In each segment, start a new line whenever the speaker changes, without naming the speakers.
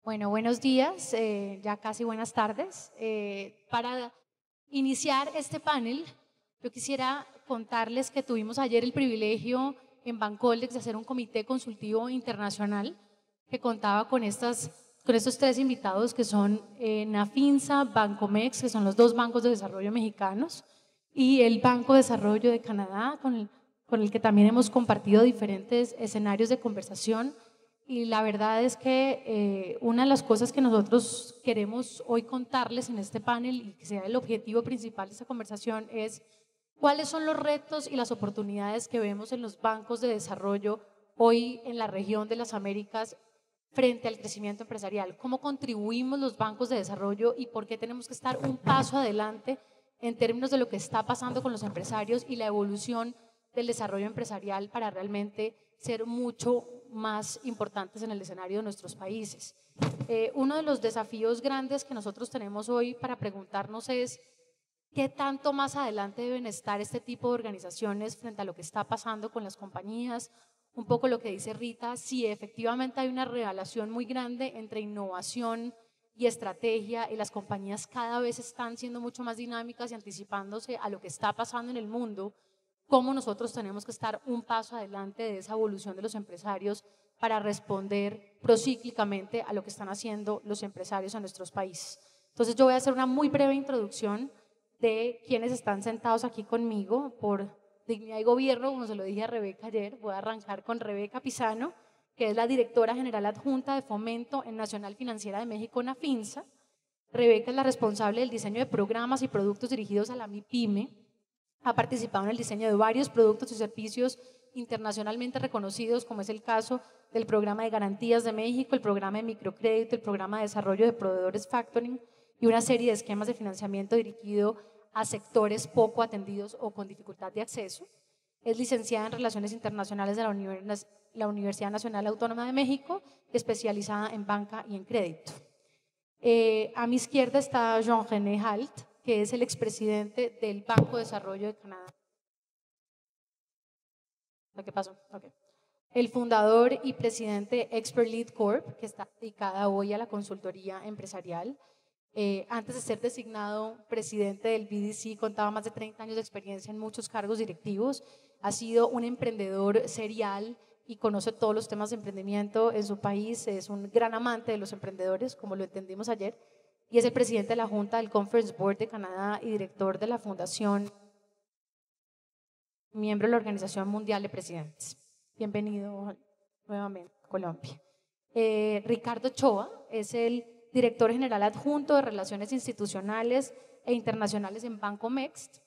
Bueno, buenos días, ya casi buenas tardes. Para iniciar este panel, yo quisiera contarles que tuvimos ayer el privilegio en Bancoldex de hacer un comité consultivo internacional que contaba con estos tres invitados que son Nafinsa, Bancomex, que son los dos bancos de desarrollo mexicanos, y el Banco de Desarrollo de Canadá, con el que también hemos compartido diferentes escenarios de conversación. Y la verdad es que una de las cosas que nosotros queremos hoy contarles en este panel y que sea el objetivo principal de esta conversación es cuáles son los retos y las oportunidades que vemos en los bancos de desarrollo hoy en la región de las Américas frente al crecimiento empresarial. ¿Cómo contribuimos los bancos de desarrollo y por qué tenemos que estar un paso adelante en términos de lo que está pasando con los empresarios y la evolución del desarrollo empresarial para realmente ser mucho más importantes en el escenario de nuestros países? Uno de los desafíos grandes que nosotros tenemos hoy para preguntarnos es ¿qué tanto más adelante deben estar este tipo de organizaciones frente a lo que está pasando con las compañías? Un poco lo que dice Rita, si efectivamente hay una relación muy grande entre innovación y estrategia y las compañías cada vez están siendo mucho más dinámicas y anticipándose a lo que está pasando en el mundo, cómo nosotros tenemos que estar un paso adelante de esa evolución de los empresarios para responder procíclicamente a lo que están haciendo los empresarios en nuestros países. Entonces yo voy a hacer una muy breve introducción de quienes están sentados aquí conmigo por dignidad y gobierno, como se lo dije a Rebeca ayer. Voy a arrancar con Rebeca Pisano, que es la directora general adjunta de Fomento en Nacional Financiera de México, Nafinsa. Rebeca es la responsable del diseño de programas y productos dirigidos a la MIPYME. Ha participado en el diseño de varios productos y servicios internacionalmente reconocidos, como es el caso del Programa de Garantías de México, el Programa de Microcrédito, el Programa de Desarrollo de Proveedores Factoring y una serie de esquemas de financiamiento dirigido a sectores poco atendidos o con dificultad de acceso. Es licenciada en Relaciones Internacionales de la Universidad Nacional Autónoma de México, especializada en banca y en crédito. A mi izquierda está Jean-René Halt, que es el expresidente del Banco de Desarrollo de Canadá. ¿Qué pasó? Okay. El fundador y presidente de Expert Lead Corp, que está dedicada hoy a la consultoría empresarial. Antes de ser designado presidente del BDC, contaba más de 30 años de experiencia en muchos cargos directivos. Ha sido un emprendedor serial y conoce todos los temas de emprendimiento en su país. Es un gran amante de los emprendedores, como lo entendimos ayer, y es el presidente de la Junta del Conference Board de Canadá y director de la Fundación, miembro de la Organización Mundial de Presidentes. Bienvenido nuevamente a Colombia. Ricardo Choa es el director general adjunto de Relaciones Institucionales e Internacionales en Bancomex,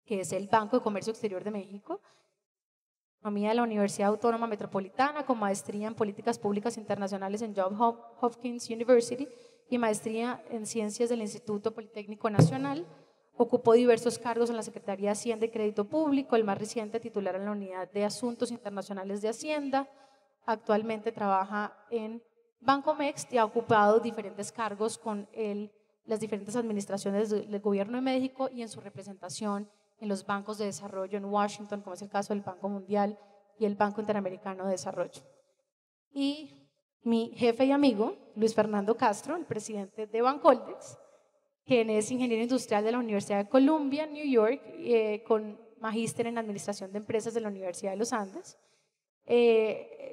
que es el Banco de Comercio Exterior de México. Economía de la Universidad Autónoma Metropolitana, con maestría en Políticas Públicas Internacionales en Johns Hopkins University y maestría en Ciencias del Instituto Politécnico Nacional. Ocupó diversos cargos en la Secretaría de Hacienda y Crédito Público, el más reciente titular en la Unidad de Asuntos Internacionales de Hacienda. Actualmente trabaja en Bancomex y ha ocupado diferentes cargos con las diferentes administraciones del Gobierno de México y en su representación en los bancos de desarrollo en Washington, como es el caso del Banco Mundial y el Banco Interamericano de Desarrollo. Y mi jefe y amigo, Luis Fernando Castro, el presidente de Bancoldex, quien es ingeniero industrial de la Universidad de Columbia, New York, con magíster en Administración de Empresas de la Universidad de los Andes.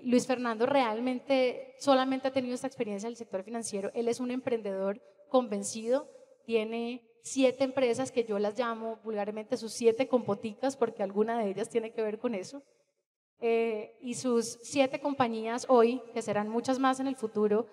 Luis Fernando realmente solamente ha tenido esta experiencia en el sector financiero. Él es un emprendedor convencido, tiene 7 empresas que yo las llamo vulgarmente sus 7 compoticas, porque alguna de ellas tiene que ver con eso. Y sus 7 compañías hoy, que serán muchas más en el futuro,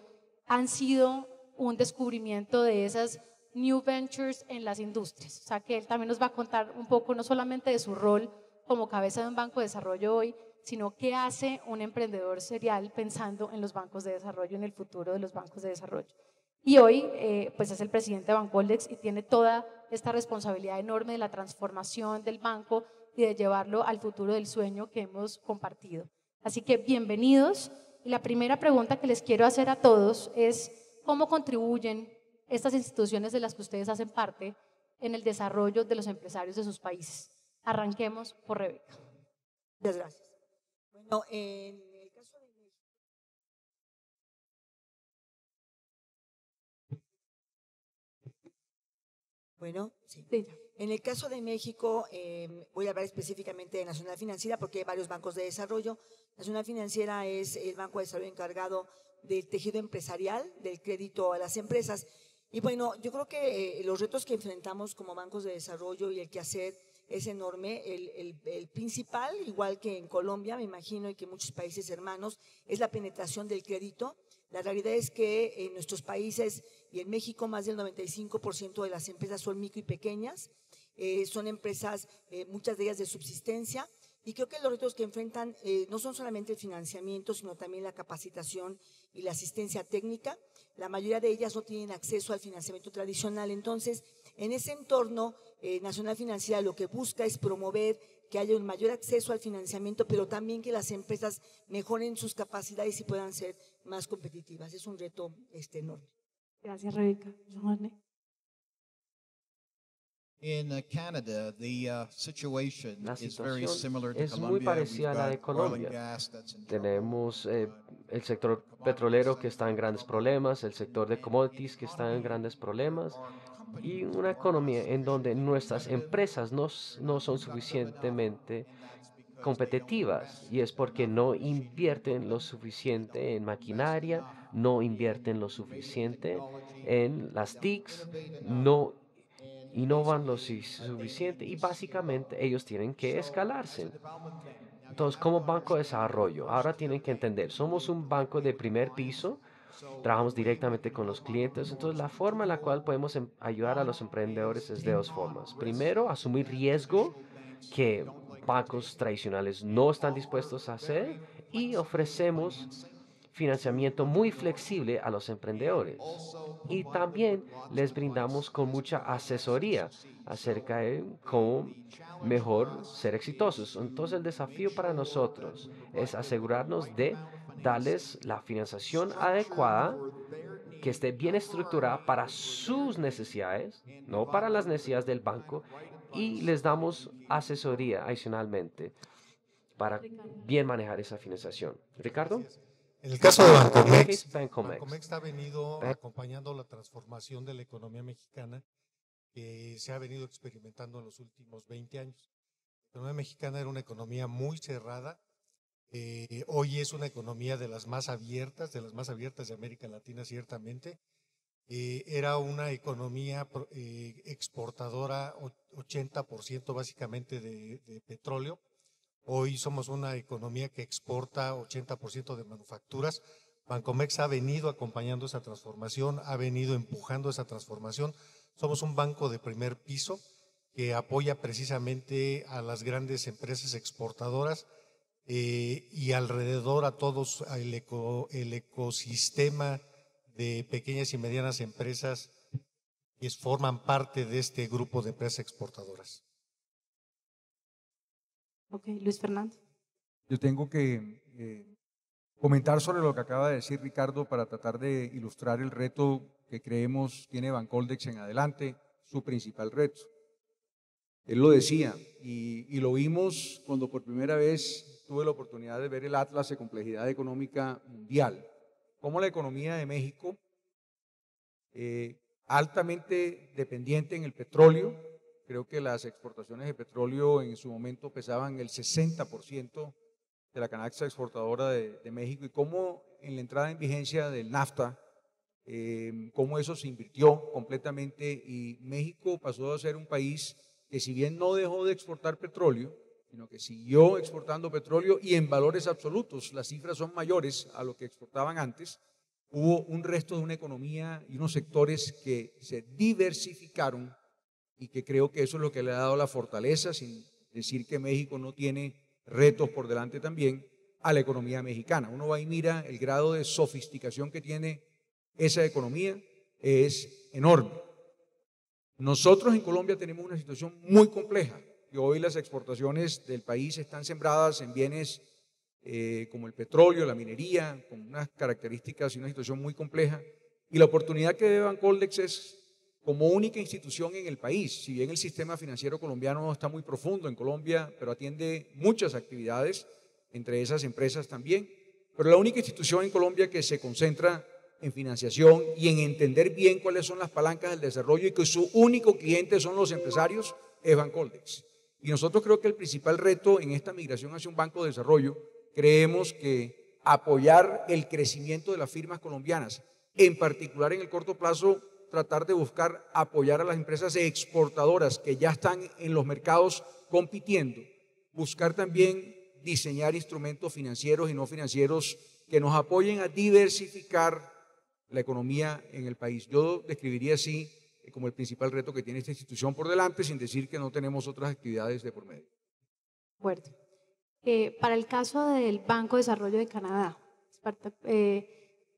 han sido un descubrimiento de esas new ventures en las industrias. O sea que él también nos va a contar un poco no solamente de su rol como cabeza de un banco de desarrollo hoy, sino qué hace un emprendedor serial pensando en los bancos de desarrollo, en el futuro de los bancos de desarrollo. Y hoy pues es el presidente de Bancoldex y tiene toda esta responsabilidad enorme de la transformación del banco y de llevarlo al futuro del sueño que hemos compartido. Así que bienvenidos. Y la primera pregunta que les quiero hacer a todos es ¿cómo contribuyen estas instituciones de las que ustedes hacen parte en el desarrollo de los empresarios de sus países? Arranquemos por Rebeca.
Muchas gracias. Bueno, en el caso de México, Bueno, sí.
Sí.
En el caso de México, voy a hablar específicamente de Nacional Financiera porque hay varios bancos de desarrollo. Nacional Financiera es el banco de desarrollo encargado del tejido empresarial, del crédito a las empresas. Y bueno, yo creo que los retos que enfrentamos como bancos de desarrollo y el quehacer es enorme. El principal, igual que en Colombia, me imagino, y que en muchos países hermanos, es la penetración del crédito. La realidad es que en nuestros países y en México más del 95% de las empresas son micro y pequeñas, son empresas, muchas de ellas de subsistencia, y creo que los retos que enfrentan no son solamente el financiamiento, sino también la capacitación y la asistencia técnica. La mayoría de ellas no tienen acceso al financiamiento tradicional. Entonces, en ese entorno, Nacional Financiera lo que busca es promover que haya un mayor acceso al financiamiento, pero también que las empresas mejoren sus capacidades y puedan ser más competitivas. Es un reto enorme.
Gracias, Rebeca.
La situación es muy parecida a la de Colombia. Tenemos el sector petrolero que está en grandes problemas, el sector de commodities que está en grandes problemas y una economía en donde nuestras empresas no son suficientemente competitivas, y es porque no invierten lo suficiente en maquinaria, no invierten lo suficiente en las TICs, no innovan lo suficiente y básicamente ellos tienen que escalarse. Entonces, como banco de desarrollo, ahora tienen que entender, somos un banco de primer piso, trabajamos directamente con los clientes, entonces la forma en la cual podemos ayudar a los emprendedores es de dos formas. Primero, asumir riesgo que bancos tradicionales no están dispuestos a hacer, y ofrecemos financiamiento muy flexible a los emprendedores. Y también les brindamos con mucha asesoría acerca de cómo mejor ser exitosos. Entonces el desafío para nosotros es asegurarnos de darles la financiación adecuada, que esté bien estructurada para sus necesidades, no para las necesidades del banco, y les damos asesoría adicionalmente para bien manejar esa financiación. Ricardo.
En el caso de Bancomex,
Bancomex.
Bancomex ha venido acompañando la transformación de la economía mexicana que se ha venido experimentando en los últimos 20 años. La economía mexicana era una economía muy cerrada, hoy es una economía de las más abiertas de América Latina, ciertamente. Era una economía exportadora, 80% básicamente de petróleo. Hoy somos una economía que exporta 80% de manufacturas. Bancomex ha venido acompañando esa transformación, ha venido empujando esa transformación. Somos un banco de primer piso que apoya precisamente a las grandes empresas exportadoras y alrededor a todos el ecosistema de pequeñas y medianas empresas que forman parte de este grupo de empresas exportadoras.
Ok, Luis Fernando.
Yo tengo que comentar sobre lo que acaba de decir Ricardo para tratar de ilustrar el reto que creemos tiene Bancoldex en adelante, su principal reto. Él lo decía y lo vimos cuando por primera vez tuve la oportunidad de ver el Atlas de Complejidad Económica Mundial, cómo la economía de México, altamente dependiente en el petróleo, creo que las exportaciones de petróleo en su momento pesaban el 60% de la canasta exportadora de México, y cómo en la entrada en vigencia del NAFTA, cómo eso se invirtió completamente y México pasó a ser un país que, si bien no dejó de exportar petróleo, sino que siguió exportando petróleo, y en valores absolutos las cifras son mayores a lo que exportaban antes. Hubo un resto de una economía y unos sectores que se diversificaron, y que creo que eso es lo que le ha dado la fortaleza, sin decir que México no tiene retos por delante también, a la economía mexicana. Uno va y mira el grado de sofisticación que tiene esa economía, es enorme. Nosotros en Colombia tenemos una situación muy compleja, y hoy las exportaciones del país están sembradas en bienes como el petróleo, la minería, con unas características y una situación muy compleja, y la oportunidad que debe Bancoldex es, como única institución en el país, si bien el sistema financiero colombiano está muy profundo en Colombia, pero atiende muchas actividades, entre esas empresas también, pero la única institución en Colombia que se concentra en financiación y en entender bien cuáles son las palancas del desarrollo y que su único cliente son los empresarios, es Bancoldex. Y nosotros creo que el principal reto en esta migración hacia un banco de desarrollo, creemos que apoyar el crecimiento de las firmas colombianas, en particular en el corto plazo, tratar de buscar apoyar a las empresas exportadoras que ya están en los mercados compitiendo, buscar también diseñar instrumentos financieros y no financieros que nos apoyen a diversificar la economía en el país. Yo describiría así como el principal reto que tiene esta institución por delante, sin decir que no tenemos otras actividades de por medio.
Fuerte. Para el caso del Banco de Desarrollo de Canadá,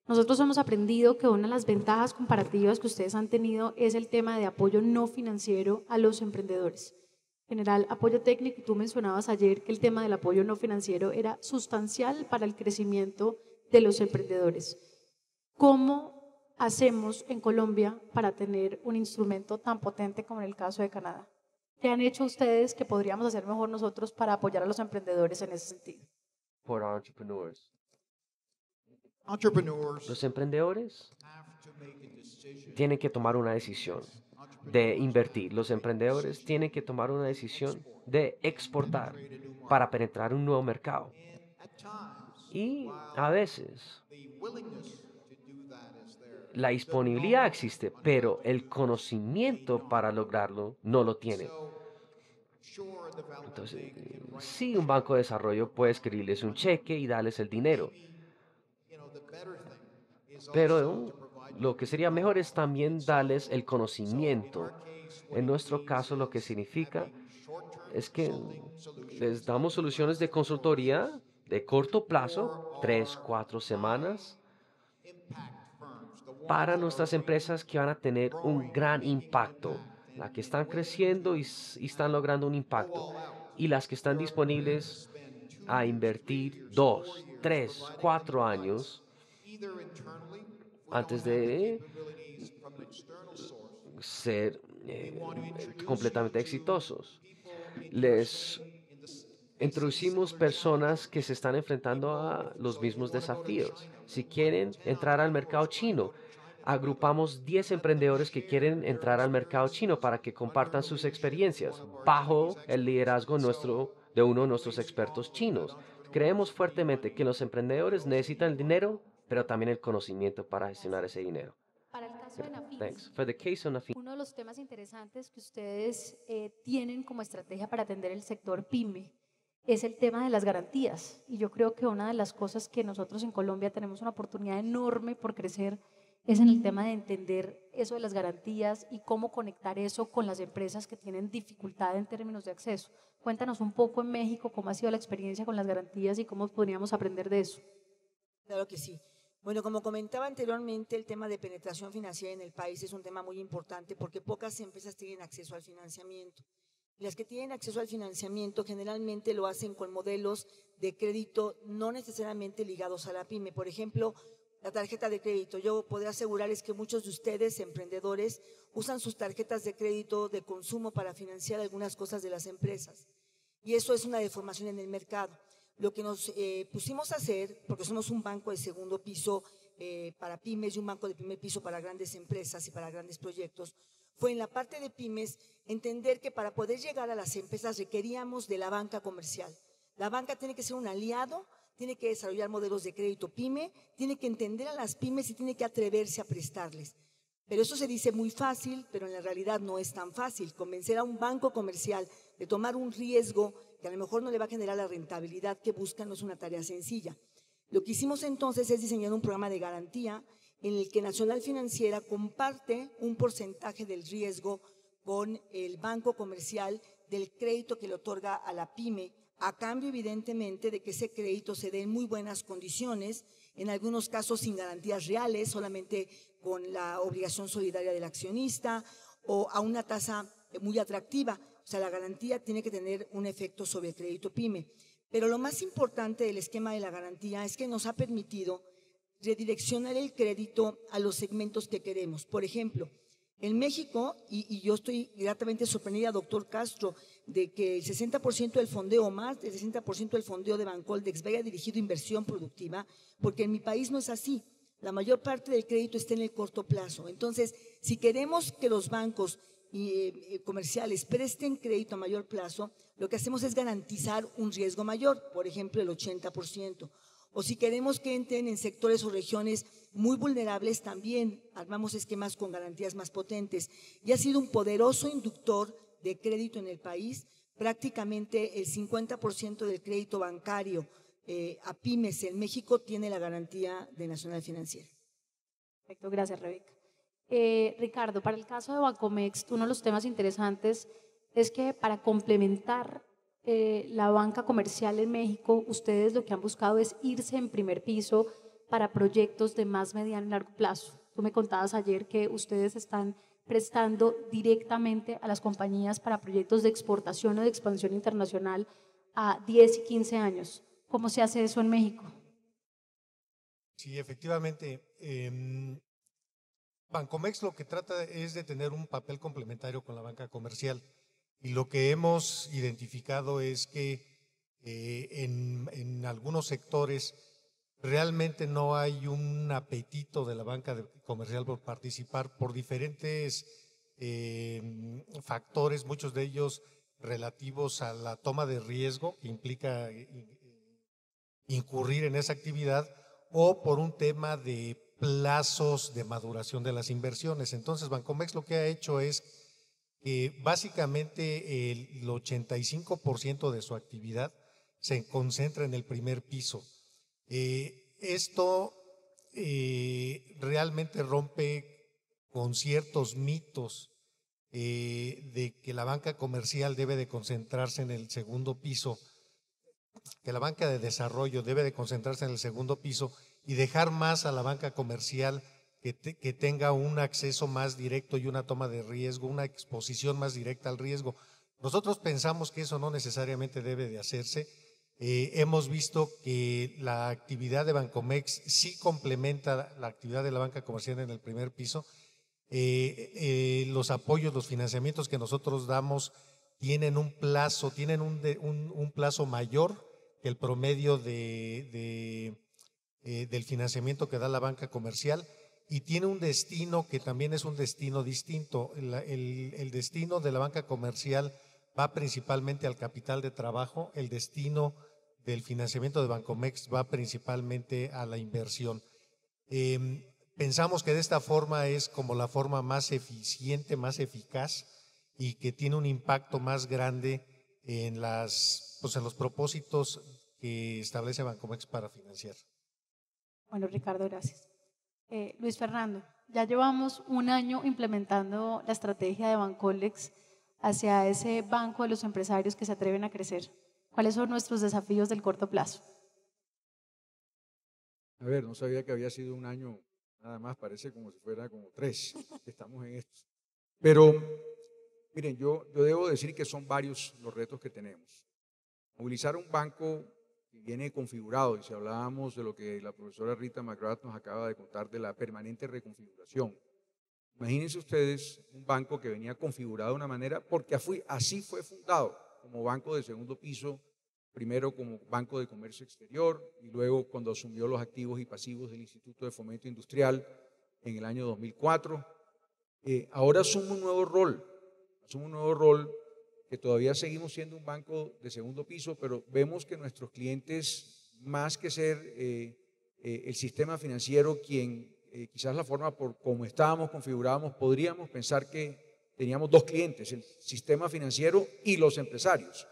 nosotros hemos aprendido que una de las ventajas comparativas que ustedes han tenido es el tema de apoyo no financiero a los emprendedores. En general, apoyo técnico, y tú mencionabas ayer que el tema del apoyo no financiero era sustancial para el crecimiento de los emprendedores. ¿Cómo hacemos en Colombia para tener un instrumento tan potente como en el caso de Canadá? ¿Qué han hecho ustedes que podríamos hacer mejor nosotros para apoyar a los emprendedores en ese sentido?
For entrepreneurs. Los emprendedores tienen que tomar una decisión de invertir. Los emprendedores tienen que tomar una decisión de exportar para penetrar un nuevo mercado. Y a veces la disponibilidad existe, pero el conocimiento para lograrlo no lo tienen. Entonces, sí, un banco de desarrollo puede escribirles un cheque y darles el dinero. Pero lo que sería mejor es también darles el conocimiento. En nuestro caso, lo que significa es que les damos soluciones de consultoría de corto plazo, 3, 4 semanas, para nuestras empresas que van a tener un gran impacto, las que están creciendo y están logrando un impacto, y las que están disponibles a invertir 2, 3, 4 años antes de ser completamente exitosos. Les introducimos personas que se están enfrentando a los mismos desafíos. Si quieren entrar al mercado chino, agrupamos 10 emprendedores que quieren entrar al mercado chino para que compartan sus experiencias bajo el liderazgo de uno de nuestros expertos chinos. Creemos fuertemente que los emprendedores necesitan el dinero, pero también el conocimiento para gestionar ese dinero.
Para el caso de Nafin,
Thanks. For the case of Nafin,
uno de los temas interesantes que ustedes tienen como estrategia para atender el sector PYME es el tema de las garantías. Y yo creo que una de las cosas que nosotros en Colombia tenemos una oportunidad enorme por crecer es en el tema de entender eso de las garantías y cómo conectar eso con las empresas que tienen dificultad en términos de acceso. Cuéntanos un poco en México cómo ha sido la experiencia con las garantías y cómo podríamos aprender de eso.
Claro que sí. Bueno, como comentaba anteriormente, el tema de penetración financiera en el país es un tema muy importante porque pocas empresas tienen acceso al financiamiento. Las que tienen acceso al financiamiento generalmente lo hacen con modelos de crédito no necesariamente ligados a la pyme. Por ejemplo, la tarjeta de crédito. Yo podría asegurarles que muchos de ustedes, emprendedores, usan sus tarjetas de crédito de consumo para financiar algunas cosas de las empresas. Y eso es una deformación en el mercado. Lo que nos pusimos a hacer, porque somos un banco de segundo piso para pymes y un banco de primer piso para grandes empresas y para grandes proyectos, fue en la parte de pymes entender que para poder llegar a las empresas requeríamos de la banca comercial. La banca tiene que ser un aliado, tiene que desarrollar modelos de crédito pyme, tiene que entender a las pymes y tiene que atreverse a prestarles. Pero eso se dice muy fácil, pero en la realidad no es tan fácil. Convencer a un banco comercial de tomar un riesgo que a lo mejor no le va a generar la rentabilidad que buscan no es una tarea sencilla. Lo que hicimos entonces es diseñar un programa de garantía en el que Nacional Financiera comparte un porcentaje del riesgo con el banco comercial del crédito que le otorga a la pyme, a cambio evidentemente de que ese crédito se dé en muy buenas condiciones, en algunos casos sin garantías reales, solamente con la obligación solidaria del accionista o a una tasa muy atractiva. O sea, la garantía tiene que tener un efecto sobre el crédito pyme. Pero lo más importante del esquema de la garantía es que nos ha permitido redireccionar el crédito a los segmentos que queremos. Por ejemplo, en México, y yo estoy gratamente sorprendida, doctor Castro, de que el 60% del fondeo, más del 60% del fondeo de Bancoldex vaya dirigido a inversión productiva, porque en mi país no es así. La mayor parte del crédito está en el corto plazo. Entonces, si queremos que los bancos comerciales presten crédito a mayor plazo, lo que hacemos es garantizar un riesgo mayor, por ejemplo, el 80%. O si queremos que entren en sectores o regiones muy vulnerables, también armamos esquemas con garantías más potentes. Y ha sido un poderoso inductor de crédito en el país. Prácticamente el 50% del crédito bancario a pymes en México tiene la garantía de Nacional Financiera.
Perfecto, gracias, Rebeca. Ricardo, para el caso de Bancomext, uno de los temas interesantes es que para complementar la banca comercial en México, ustedes lo que han buscado es irse en primer piso para proyectos de más mediano y largo plazo. Tú me contabas ayer que ustedes están prestando directamente a las compañías para proyectos de exportación o de expansión internacional a 10 y 15 años. ¿Cómo se hace eso en México?
Sí, efectivamente. Bancomext lo que trata es de tener un papel complementario con la banca comercial. Y lo que hemos identificado es que en algunos sectores realmente no hay un apetito de la banca comercial por participar por diferentes factores, muchos de ellos relativos a la toma de riesgo que implica incurrir en esa actividad, o por un tema de plazos de maduración de las inversiones. Entonces, Bancomext lo que ha hecho es que básicamente el 85% de su actividad se concentra en el primer piso. Esto realmente rompe con ciertos mitos de que la banca comercial debe de concentrarse en el segundo piso, que la banca de desarrollo debe de concentrarse en el segundo piso y dejar más a la banca comercial que tenga un acceso más directo y una toma de riesgo, una exposición más directa al riesgo. Nosotros pensamos que eso no necesariamente debe de hacerse. Hemos visto que la actividad de Bancomext sí complementa la actividad de la banca comercial en el primer piso. Los apoyos, los financiamientos que nosotros damos tienen un plazo, un plazo mayor que el promedio del financiamiento que da la banca comercial, y tiene un destino que también es un destino distinto. El destino de la banca comercial va principalmente al capital de trabajo, el destino del financiamiento de Bancomext va principalmente a la inversión. Pensamos que de esta forma es como la forma más eficiente, más eficaz, y que tiene un impacto más grande en los propósitos que establece Bancomext para financiar.
Bueno, Ricardo, gracias. Luis Fernando, ya llevamos un año implementando la estrategia de Bancolex hacia ese banco de los empresarios que se atreven a crecer. ¿Cuáles son nuestros desafíos del corto plazo?
A ver, no sabía que había sido un año nada más, parece como si fuera como 3 que estamos en esto. Pero, miren, yo debo decir que son varios los retos que tenemos. Movilizar un banco que viene configurado, y si hablábamos de lo que la profesora Rita McGrath nos acaba de contar de la permanente reconfiguración. Imagínense ustedes un banco que venía configurado de una manera, porque así fue fundado, como banco de segundo piso, primero como Banco de Comercio Exterior y luego cuando asumió los activos y pasivos del Instituto de Fomento Industrial en el año 2004. Ahora asume un nuevo rol que todavía seguimos siendo un banco de segundo piso, pero vemos que nuestros clientes, más que ser el sistema financiero quizás la forma por cómo estábamos configurados, podríamos pensar que teníamos dos clientes, el sistema financiero y los empresarios.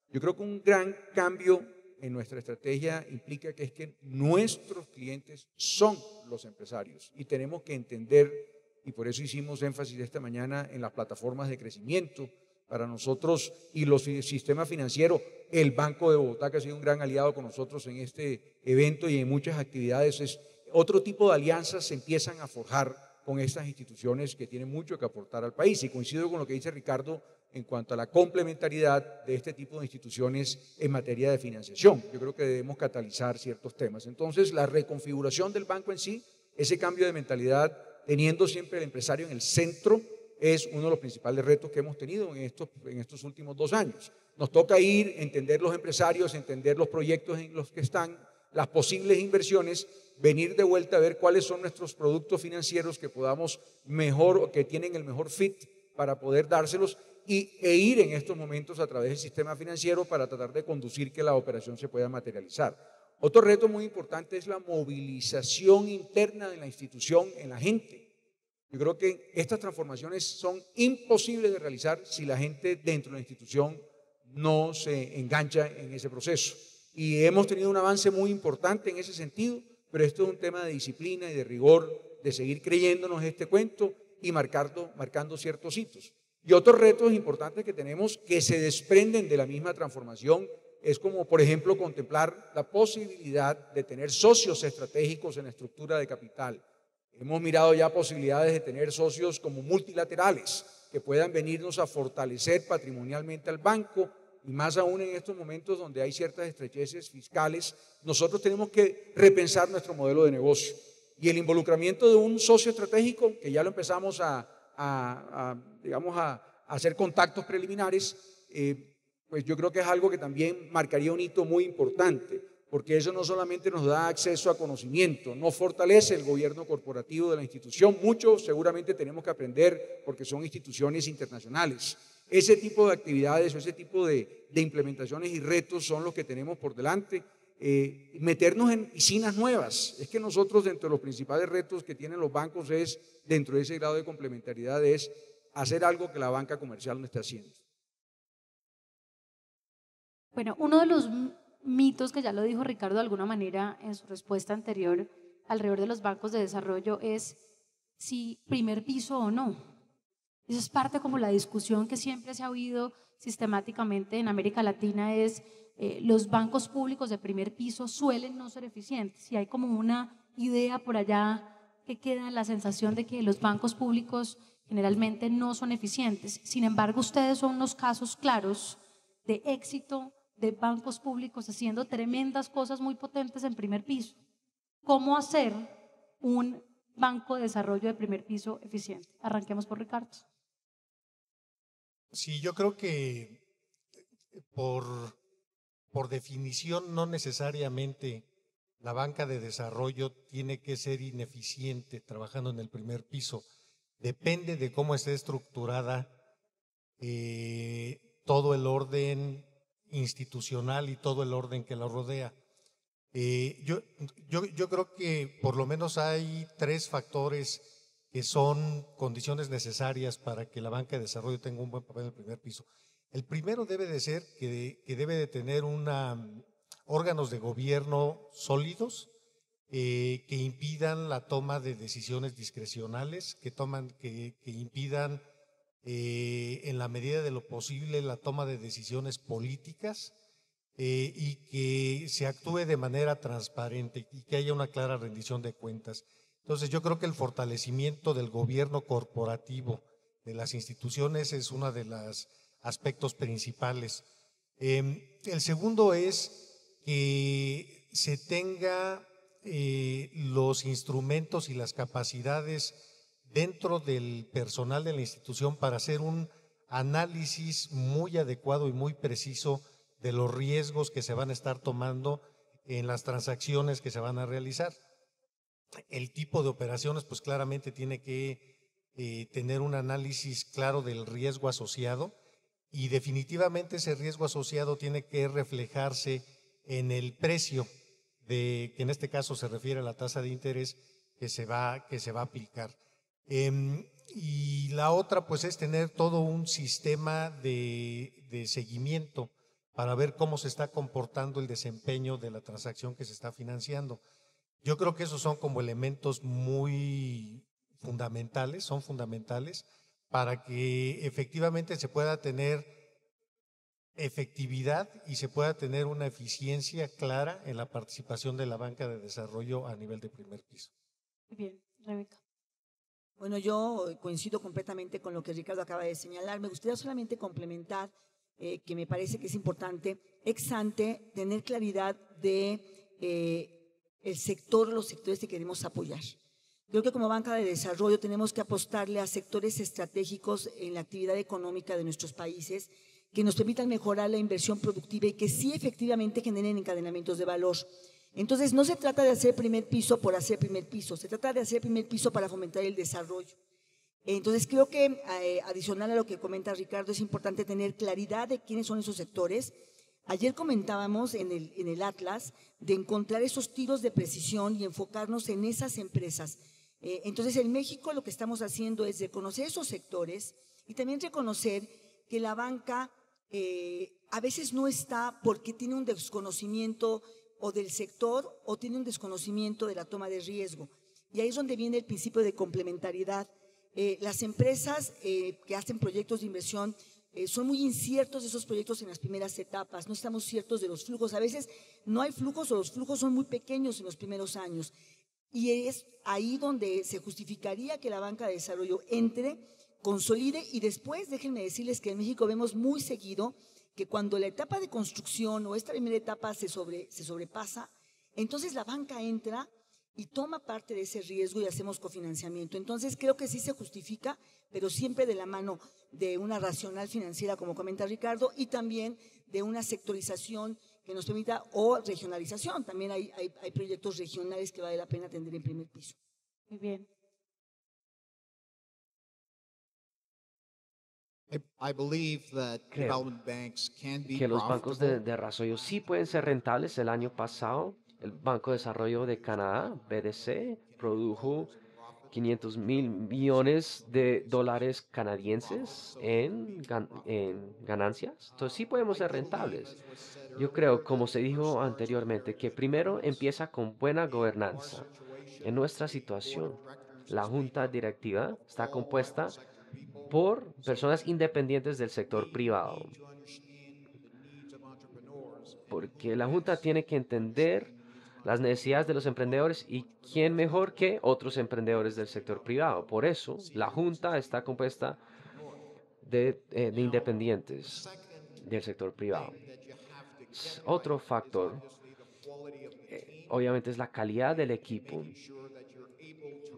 Yo creo que un gran cambio en nuestra estrategia implica que es que nuestros clientes son los empresarios y tenemos que entender, y por eso hicimos énfasis esta mañana en las plataformas de crecimiento para nosotros y los sistemas financieros. El Banco de Bogotá, que ha sido un gran aliado con nosotros en este evento y en muchas actividades, otro tipo de alianzas se empiezan a forjar con estas instituciones que tienen mucho que aportar al país. Y coincido con lo que dice Ricardo en cuanto a la complementariedad de este tipo de instituciones en materia de financiación. Yo creo que debemos catalizar ciertos temas. Entonces, la reconfiguración del banco en sí, ese cambio de mentalidad, teniendo siempre el empresario en el centro, es uno de los principales retos que hemos tenido en estos últimos 2 años. Nos toca entender los empresarios, entender los proyectos en los que están, las posibles inversiones, venir de vuelta a ver cuáles son nuestros productos financieros que podamos mejor o que tienen el mejor fit para poder dárselos e ir en estos momentos a través del sistema financiero para tratar de conducir que la operación se pueda materializar. Otro reto muy importante es la movilización interna de la institución en la gente. Yo creo que estas transformaciones son imposibles de realizar si la gente dentro de la institución no se engancha en ese proceso. Y hemos tenido un avance muy importante en ese sentido, pero esto es un tema de disciplina y de rigor, de seguir creyéndonos este cuento y marcando ciertos hitos. Y otros retos importantes que tenemos que se desprenden de la misma transformación es como, por ejemplo, contemplar la posibilidad de tener socios estratégicos en la estructura de capital. Hemos mirado ya posibilidades de tener socios como multilaterales que puedan venirnos a fortalecer patrimonialmente al banco y más aún en estos momentos donde hay ciertas estrecheces fiscales, nosotros tenemos que repensar nuestro modelo de negocio. Y el involucramiento de un socio estratégico, que ya lo empezamos a hacer contactos preliminares, pues yo creo que es algo que también marcaría un hito muy importante, porque eso no solamente nos da acceso a conocimiento, no fortalece el gobierno corporativo de la institución, mucho seguramente tenemos que aprender porque son instituciones internacionales. Ese tipo de actividades o ese tipo de implementaciones y retos son los que tenemos por delante. Meternos en piscinas nuevas. Es que nosotros, dentro de los principales retos que tienen los bancos es, dentro de ese grado de complementariedad, es hacer algo que la banca comercial no está haciendo.
Bueno, uno de los mitos que ya lo dijo Ricardo de alguna manera en su respuesta anterior alrededor de los bancos de desarrollo es si primer piso o no. Eso es parte como la discusión que siempre se ha oído sistemáticamente en América Latina es los bancos públicos de primer piso suelen no ser eficientes y hay como una idea por allá que queda la sensación de que los bancos públicos generalmente no son eficientes. Sin embargo, ustedes son unos casos claros de éxito de bancos públicos haciendo tremendas cosas muy potentes en primer piso. ¿Cómo hacer un banco de desarrollo de primer piso eficiente? Arranquemos por Ricardo.
Sí, yo creo que por definición no necesariamente la banca de desarrollo tiene que ser ineficiente trabajando en el primer piso. Depende de cómo esté estructurada todo el orden institucional y todo el orden que la rodea. Yo creo que por lo menos hay 3 factores que son condiciones necesarias para que la banca de desarrollo tenga un buen papel en el primer piso. El primero debe de ser que debe de tener órganos de gobierno sólidos que impidan la toma de decisiones discrecionales, que impidan en la medida de lo posible la toma de decisiones políticas y que se actúe de manera transparente y que haya una clara rendición de cuentas. Entonces yo creo que el fortalecimiento del gobierno corporativo de las instituciones es uno de los aspectos principales. El segundo es que se tenga los instrumentos y las capacidades dentro del personal de la institución para hacer un análisis muy adecuado y muy preciso de los riesgos que se van a estar tomando en las transacciones que se van a realizar. El tipo de operaciones pues claramente tiene que tener un análisis claro del riesgo asociado y definitivamente ese riesgo asociado tiene que reflejarse en el precio que en este caso se refiere a la tasa de interés que se va a aplicar. Y la otra pues es tener todo un sistema de seguimiento para ver cómo se está comportando el desempeño de la transacción que se está financiando. Yo creo que esos son como elementos muy fundamentales, son fundamentales para que efectivamente se pueda tener efectividad y se pueda tener una eficiencia clara en la participación de la banca de desarrollo a nivel de primer piso.
Muy bien, Rebeca.
Bueno, yo coincido completamente con lo que Ricardo acaba de señalar. Me gustaría solamente complementar que me parece que es importante, ex ante, tener claridad de los sectores que queremos apoyar. Creo que como banca de desarrollo tenemos que apostarle a sectores estratégicos en la actividad económica de nuestros países que nos permitan mejorar la inversión productiva y que sí efectivamente generen encadenamientos de valor. Entonces, no se trata de hacer primer piso por hacer primer piso, se trata de hacer primer piso para fomentar el desarrollo. Entonces, creo que adicional a lo que comenta Ricardo, es importante tener claridad de quiénes son esos sectores. Ayer comentábamos en el Atlas de encontrar esos tiros de precisión y enfocarnos en esas empresas. Entonces, en México lo que estamos haciendo es reconocer esos sectores y también reconocer que la banca a veces no está porque tiene un desconocimiento o del sector o tiene un desconocimiento de la toma de riesgo. Y ahí es donde viene el principio de complementariedad. Las empresas que hacen proyectos de inversión son muy inciertos esos proyectos en las primeras etapas, no estamos ciertos de los flujos. A veces no hay flujos o los flujos son muy pequeños en los primeros años. Y es ahí donde se justificaría que la banca de desarrollo entre, consolide y después, déjenme decirles que en México vemos muy seguido que cuando la etapa de construcción o esta primera etapa se sobrepasa, entonces la banca entra y toma parte de ese riesgo y hacemos cofinanciamiento. Entonces creo que sí se justifica, pero siempre de la mano de una racional financiera, como comenta Ricardo, y también de una sectorización que nos permita, o regionalización. También hay proyectos regionales que vale la pena atender en primer piso.
Muy bien.
Creo que los bancos de desarrollo sí pueden ser rentables. El año pasado, el Banco de Desarrollo de Canadá, BDC, produjo 500 mil millones de dólares canadienses en ganancias. Entonces sí podemos ser rentables. Yo creo, como se dijo anteriormente, que primero empieza con buena gobernanza. En nuestra situación, la junta directiva está compuesta por personas independientes del sector privado, porque la junta tiene que entender las necesidades de los emprendedores y quién mejor que otros emprendedores del sector privado. Por eso, la junta está compuesta de independientes del sector privado. Otro factor, obviamente, es la calidad del equipo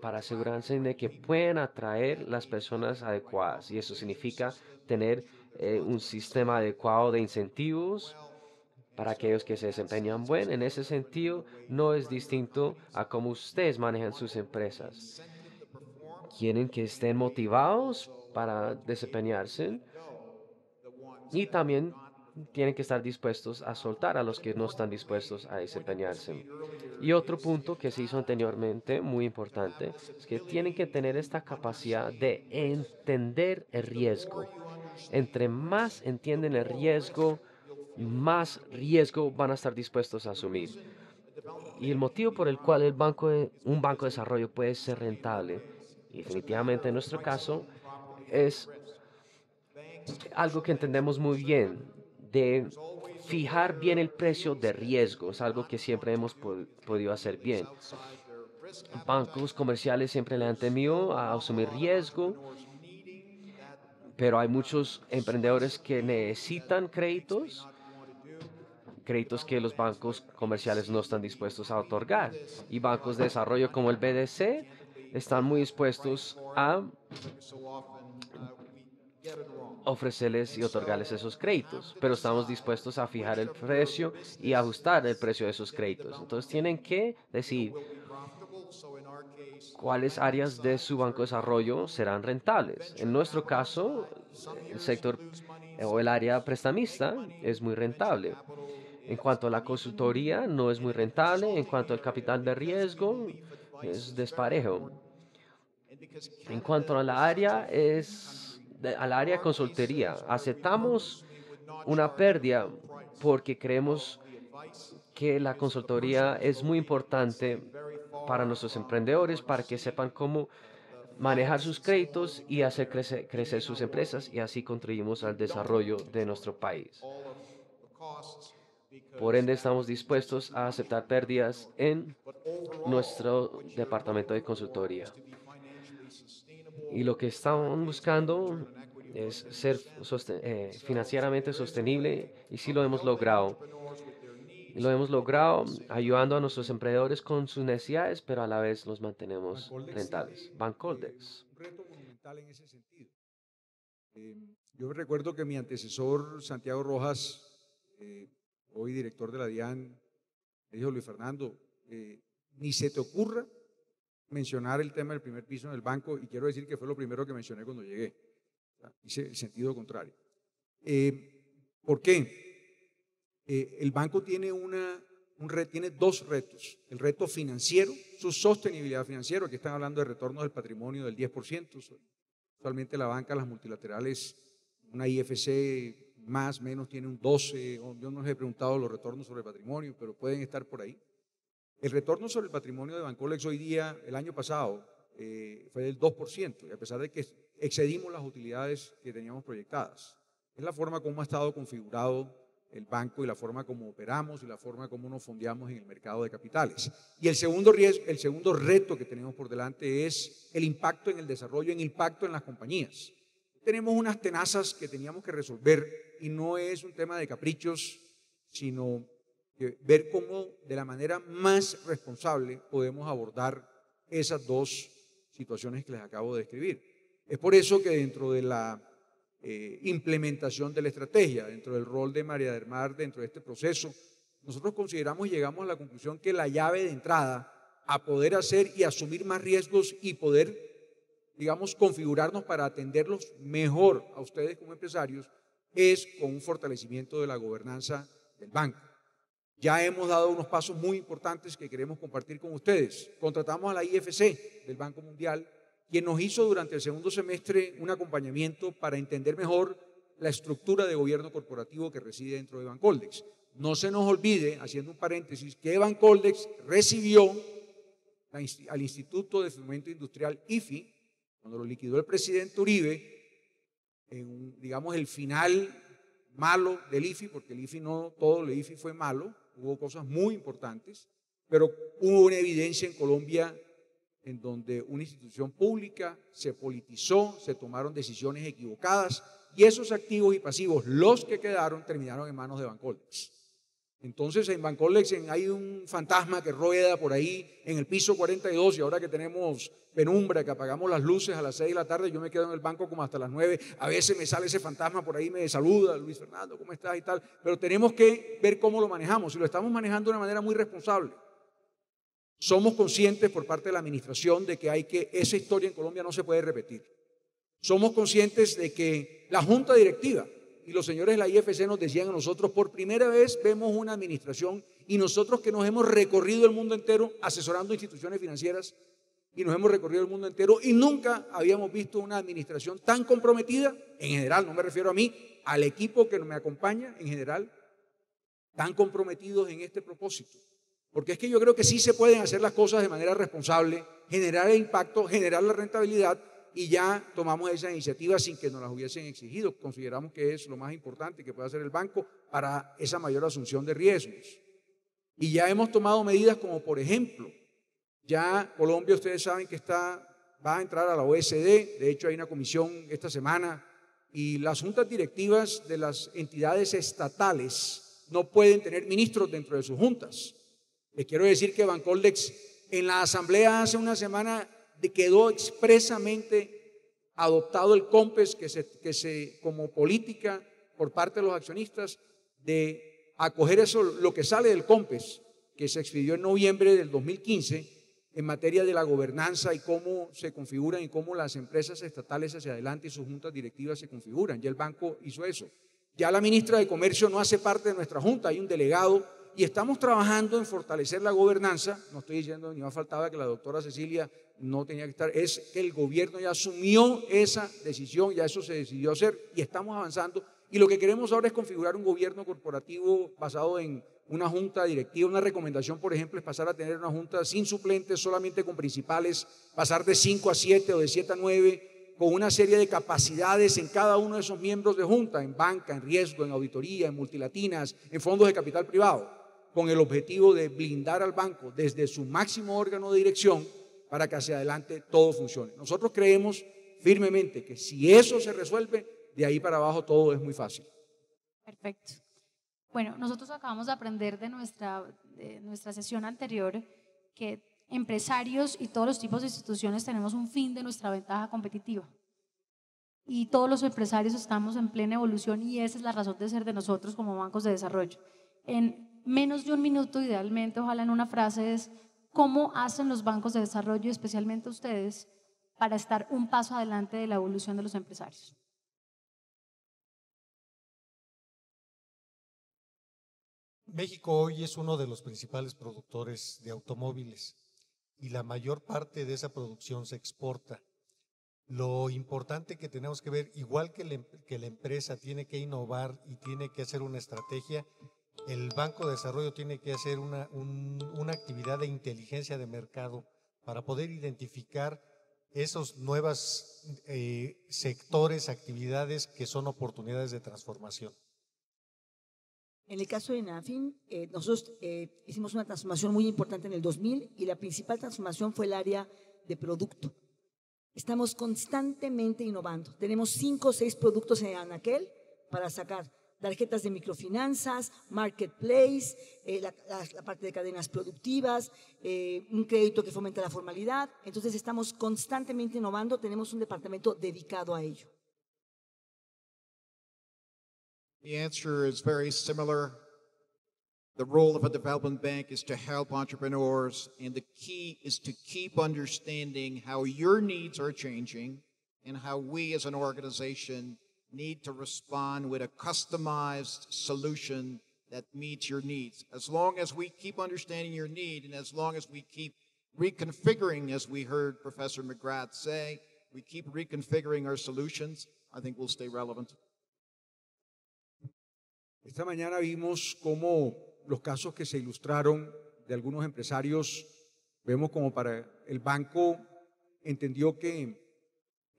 para asegurarse de que pueden atraer las personas adecuadas. Y eso significa tener un sistema adecuado de incentivos para aquellos que se desempeñan bien. En ese sentido, no es distinto a cómo ustedes manejan sus empresas. Quieren que estén motivados para desempeñarse y también tienen que estar dispuestos a soltar a los que no están dispuestos a desempeñarse. Y otro punto que se hizo anteriormente, muy importante, es que tienen que tener esta capacidad de entender el riesgo. Entre más entienden el riesgo, más riesgo van a estar dispuestos a asumir. Y el motivo por el cual un banco de desarrollo puede ser rentable, y definitivamente en nuestro caso, es algo que entendemos muy bien, de fijar bien el precio de riesgo. Es algo que siempre hemos podido hacer bien. Bancos comerciales siempre le han temido a asumir riesgo, pero hay muchos emprendedores que necesitan créditos que los bancos comerciales no están dispuestos a otorgar. Y bancos de desarrollo como el BDC están muy dispuestos a ofrecerles y otorgarles esos créditos, pero estamos dispuestos a fijar el precio y ajustar el precio de esos créditos. Entonces tienen que decir cuáles áreas de su banco de desarrollo serán rentables. En nuestro caso, el sector o el área prestamista es muy rentable. En cuanto a la consultoría, no es muy rentable. En cuanto al capital de riesgo, es desparejo. En cuanto a la área, al área consultoría, aceptamos una pérdida porque creemos que la consultoría es muy importante para nuestros emprendedores, para que sepan cómo manejar sus créditos y hacer crecer sus empresas, y así contribuimos al desarrollo de nuestro país. Por ende, estamos dispuestos a aceptar pérdidas en nuestro departamento de consultoría. Y lo que estamos buscando es ser financieramente sostenible, y sí lo hemos logrado. Lo hemos logrado ayudando a nuestros emprendedores con sus necesidades, pero a la vez los mantenemos rentables. Bancoldex.
Un reto monumental en ese sentido. Yo recuerdo que mi antecesor, Santiago Rojas, hoy director de la DIAN, Le dijo Luis Fernando, ni se te ocurra mencionar el tema del primer piso en el banco, y quiero decir que fue lo primero que mencioné cuando llegué. O sea, hice el sentido contrario. ¿Por qué? El banco tiene tiene dos retos. El reto financiero, su sostenibilidad financiera, aquí están hablando de retornos del patrimonio del 10%. Actualmente la banca, las multilaterales, una IFC más o menos tiene un 12%, yo no les he preguntado los retornos sobre el patrimonio, pero pueden estar por ahí. El retorno sobre el patrimonio de Bancolex hoy día, el año pasado, fue del 2%, y a pesar de que excedimos las utilidades que teníamos proyectadas. Es la forma como ha estado configurado el banco y la forma como operamos y la forma como nos fondeamos en el mercado de capitales. Y el segundo reto que tenemos por delante es el impacto en el desarrollo, el impacto en las compañías. Tenemos unas tenazas que teníamos que resolver y no es un tema de caprichos, sino ver cómo de la manera más responsable podemos abordar esas dos situaciones que les acabo de describir. Es por eso que dentro de la implementación de la estrategia, dentro del rol de María del Mar, dentro de este proceso, nosotros consideramos y llegamos a la conclusión que la llave de entrada a poder hacer y asumir más riesgos y poder, digamos, configurarnos para atenderlos mejor a ustedes como empresarios es con un fortalecimiento de la gobernanza del banco. Ya hemos dado unos pasos muy importantes que queremos compartir con ustedes. Contratamos a la IFC del Banco Mundial, quien nos hizo durante el segundo semestre un acompañamiento para entender mejor la estructura de gobierno corporativo que reside dentro de Bancoldex. No se nos olvide, haciendo un paréntesis, que Bancoldex recibió al Instituto de Fomento Industrial IFI, cuando lo liquidó el presidente Uribe, digamos el final malo del IFI, porque el IFI no todo el IFI fue malo, hubo cosas muy importantes, pero hubo una evidencia en Colombia en donde una institución pública se politizó, se tomaron decisiones equivocadas y esos activos y pasivos, los que quedaron, terminaron en manos de Bancoldex. Entonces en Bancoldex hay un fantasma que rueda por ahí en el piso 42 y ahora que tenemos penumbra, que apagamos las luces a las 6 de la tarde, yo me quedo en el banco como hasta las 9, a veces me sale ese fantasma por ahí, me saluda, Luis Fernando, ¿cómo estás? Y tal, pero tenemos que ver cómo lo manejamos y lo estamos manejando de una manera muy responsable. Somos conscientes por parte de la administración de que esa historia en Colombia no se puede repetir. Somos conscientes de que la junta directiva y los señores de la IFC nos decían a nosotros, por primera vez vemos una administración y nosotros que nos hemos recorrido el mundo entero asesorando instituciones financieras y nos hemos recorrido el mundo entero y nunca habíamos visto una administración tan comprometida, en general, no me refiero a mí, al equipo que me acompaña en general, tan comprometidos en este propósito. Porque es que yo creo que sí se pueden hacer las cosas de manera responsable, generar el impacto, generar la rentabilidad y ya tomamos esa iniciativa sin que nos las hubiesen exigido. Consideramos que es lo más importante que puede hacer el banco para esa mayor asunción de riesgos. Y ya hemos tomado medidas como, por ejemplo, ya Colombia, ustedes saben que va a entrar a la OECD, de hecho hay una comisión esta semana y las juntas directivas de las entidades estatales no pueden tener ministros dentro de sus juntas. Les quiero decir que Bancoldex en la asamblea hace una semana quedó expresamente adoptado el COMPES que como política por parte de los accionistas de acoger eso, lo que sale del COMPES que se expidió en noviembre del 2015 en materia de la gobernanza y cómo se configuran y cómo las empresas estatales hacia adelante y sus juntas directivas se configuran. Ya el banco hizo eso. Ya la ministra de Comercio no hace parte de nuestra junta, hay un delegado y estamos trabajando en fortalecer la gobernanza. No estoy diciendo ni más faltaba que la doctora Cecilia no tenía que estar, es que el gobierno ya asumió esa decisión, ya eso se decidió hacer y estamos avanzando. Y lo que queremos ahora es configurar un gobierno corporativo basado en una junta directiva. Una recomendación, por ejemplo, es pasar a tener una junta sin suplentes, solamente con principales, pasar de 5 a 7 o de 7 a 9, con una serie de capacidades en cada uno de esos miembros de junta, en banca, en riesgo, en auditoría, en multilatinas, en fondos de capital privado, con el objetivo de blindar al banco desde su máximo órgano de dirección para que hacia adelante todo funcione. Nosotros creemos firmemente que si eso se resuelve, de ahí para abajo todo es muy fácil.
Perfecto. Bueno, nosotros acabamos de aprender de nuestra sesión anterior que empresarios y todos los tipos de instituciones tenemos un fin de nuestra ventaja competitiva. Y todos los empresarios estamos en plena evolución y esa es la razón de ser de nosotros como bancos de desarrollo. En menos de un minuto, idealmente, ojalá en una frase, es cómo hacen los bancos de desarrollo, especialmente ustedes, para estar un paso adelante de la evolución de los empresarios.
México hoy es uno de los principales productores de automóviles y la mayor parte de esa producción se exporta. Lo importante que tenemos que ver, igual que la empresa tiene que innovar y tiene que hacer una estrategia, el Banco de Desarrollo tiene que hacer una actividad de inteligencia de mercado para poder identificar esos nuevos sectores, actividades que son oportunidades de transformación.
En el caso de Nafin, nosotros hicimos una transformación muy importante en el 2000 y la principal transformación fue el área de producto. Estamos constantemente innovando. Tenemos 5 o 6 productos en Anaquel para sacar tarjetas de microfinanzas, marketplace, la parte de cadenas productivas, un crédito que fomenta la formalidad. Entonces estamos constantemente innovando, tenemos un departamento dedicado a ello.
The answer is very similar. The role of a development bank is to help entrepreneurs, and the key is to keep understanding how your needs are changing and how we as an organization need to respond with a customized solution that meets your needs. As long as we keep understanding your need and as long as we keep reconfiguring, as we heard Professor McGrath say, we keep reconfiguring our solutions, I think we'll stay relevant.
Esta mañana vimos cómo los casos que se ilustraron de algunos empresarios, vemos como para el banco entendió que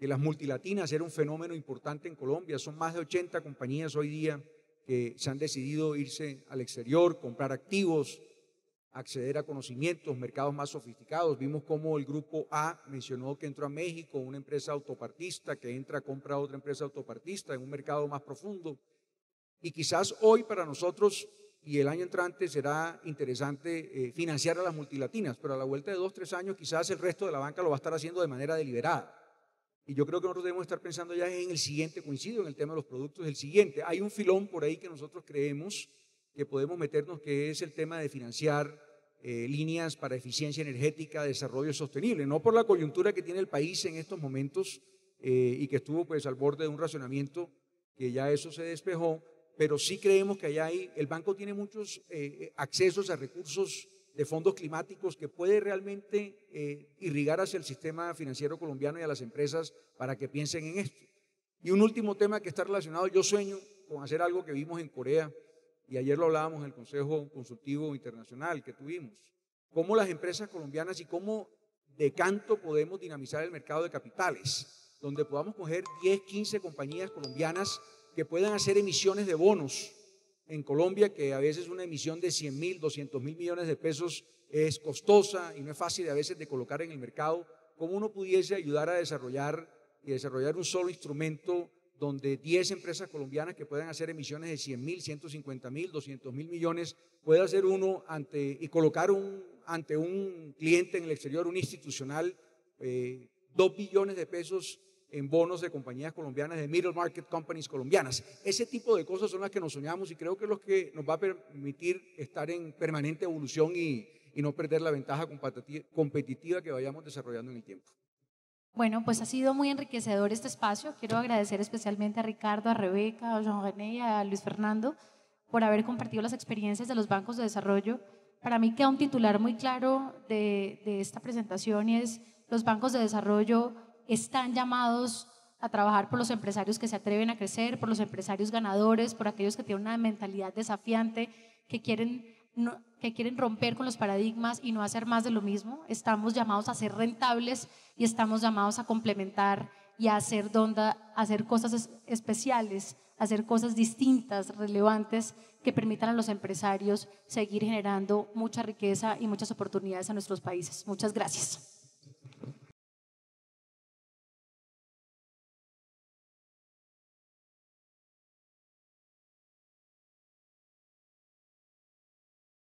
las multilatinas era un fenómeno importante en Colombia. Son más de 80 compañías hoy día que se han decidido irse al exterior, comprar activos, acceder a conocimientos, mercados más sofisticados. Vimos cómo el grupo A mencionó que entró a México, una empresa autopartista que entra a comprar otra empresa autopartista en un mercado más profundo. Y quizás hoy para nosotros y el año entrante será interesante financiar a las multilatinas, pero a la vuelta de 2 o 3 años quizás el resto de la banca lo va a estar haciendo de manera deliberada. Y yo creo que nosotros debemos estar pensando ya en el siguiente, coincido en el tema de los productos, el siguiente. Hay un filón por ahí que nosotros creemos que podemos meternos, que es el tema de financiar líneas para eficiencia energética, desarrollo sostenible, no por la coyuntura que tiene el país en estos momentos y que estuvo pues al borde de un racionamiento, que ya eso se despejó, pero sí creemos que allá el banco tiene muchos accesos a recursos de fondos climáticos que puede realmente irrigar hacia el sistema financiero colombiano y a las empresas para que piensen en esto. Y un último tema que está relacionado, yo sueño con hacer algo que vimos en Corea, y ayer lo hablábamos en el Consejo Consultivo Internacional que tuvimos, cómo las empresas colombianas y cómo de canto podemos dinamizar el mercado de capitales, donde podamos coger 10, 15 compañías colombianas que puedan hacer emisiones de bonos en Colombia, que a veces una emisión de 100.000, 200.000 millones de pesos es costosa y no es fácil a veces de colocar en el mercado. ¿Cómo uno pudiese ayudar a desarrollar un solo instrumento donde 10 empresas colombianas que puedan hacer emisiones de 100.000, 150.000, 200.000 millones, pueda hacer uno y colocar ante un cliente en el exterior, un institucional, 2 billones de pesos en bonos de compañías colombianas, de middle market companies colombianas? Ese tipo de cosas son las que nos soñamos y creo que es lo que nos va a permitir estar en permanente evolución y no perder la ventaja competitiva que vayamos desarrollando en el tiempo.
Bueno, pues ha sido muy enriquecedor este espacio. Quiero agradecer especialmente a Ricardo, a Rebeca, a Jean-René y a Luis Fernando por haber compartido las experiencias de los bancos de desarrollo. Para mí queda un titular muy claro de esta presentación y es: los bancos de desarrollo están llamados a trabajar por los empresarios que se atreven a crecer, por los empresarios ganadores, por aquellos que tienen una mentalidad desafiante, que quieren romper con los paradigmas y no hacer más de lo mismo. Estamos llamados a ser rentables y estamos llamados a complementar y a hacer cosas especiales, hacer cosas distintas, relevantes, que permitan a los empresarios seguir generando mucha riqueza y muchas oportunidades a nuestros países. Muchas gracias.